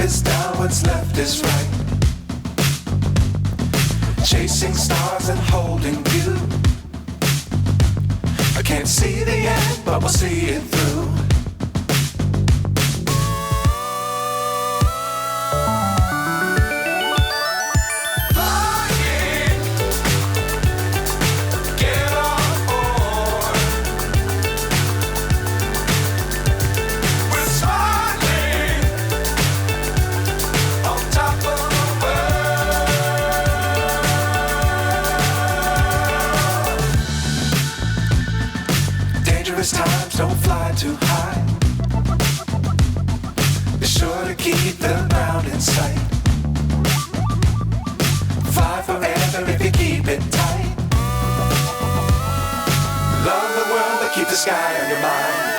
is down, what's left is right. Chasing stars and holding you. I can't see the end, but we'll see it through. Times don't fly too high. Be sure to keep the ground in sight. Fly forever if you keep it tight. Love the world, but keep the sky on your mind.